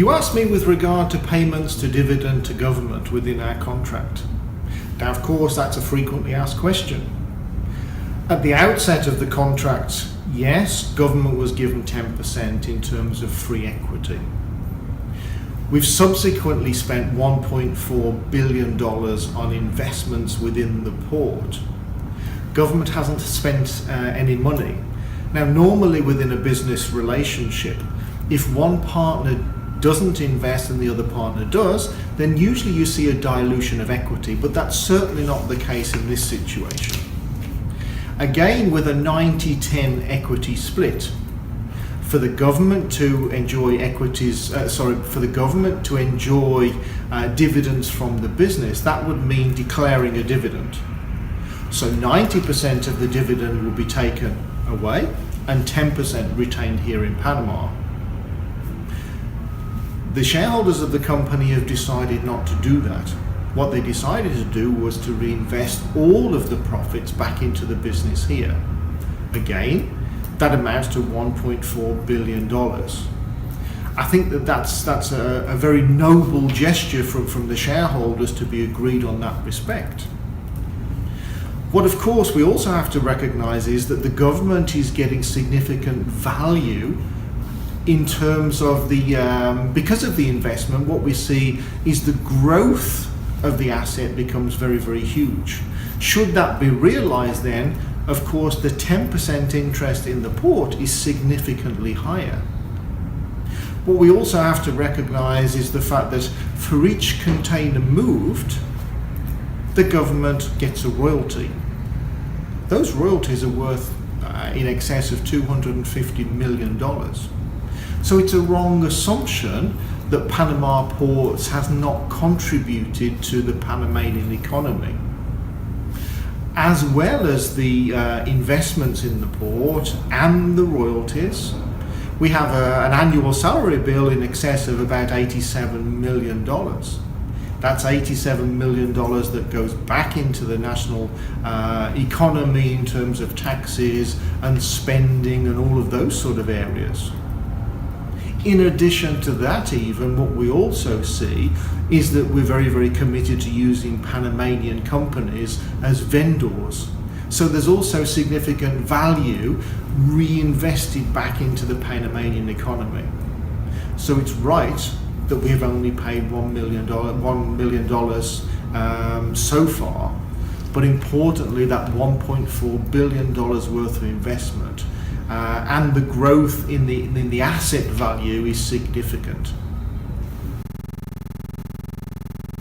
You asked me with regard to payments to dividend to government within our contract. Now, of course, that's a frequently asked question. At the outset of the contract, yes, government was given 10% in terms of free equity. We've subsequently spent $1.4 billion on investments within the port. Government hasn't spent any money. Now, normally within a business relationship, if one partner doesn't invest and the other partner does, then usually you see a dilution of equity, but that's certainly not the case in this situation. Again, with a 90-10 equity split, for the government to enjoy dividends from the business, that would mean declaring a dividend. So 90% of the dividend will be taken away and 10% retained here in Panama. The shareholders of the company have decided not to do that. What they decided to do was to reinvest all of the profits back into the business here. Again, that amounts to $1.4 billion. I think that's a very noble gesture from the shareholders to be agreed on that respect. What of course we also have to recognize is that the government is getting significant value in terms of because of the investment. What we see is the growth of the asset becomes very, very huge. Should that be realized, then of course the 10% interest in the port is significantly higher. What we also have to recognize is the fact that for each container moved, the government gets a royalty. Those royalties are worth in excess of $250 million. So it's a wrong assumption that Panama Ports has not contributed to the Panamanian economy. As well as the investments in the port and the royalties, we have an annual salary bill in excess of about $87 million. That's $87 million that goes back into the national economy in terms of taxes and spending and all of those sort of areas. In addition to that, even what we also see is that we're very, very committed to using Panamanian companies as vendors. So there's also significant value reinvested back into the Panamanian economy. So it's right that we've only paid $1 million so far, but importantly that $1.4 billion worth of investment and the growth in the asset value is significant.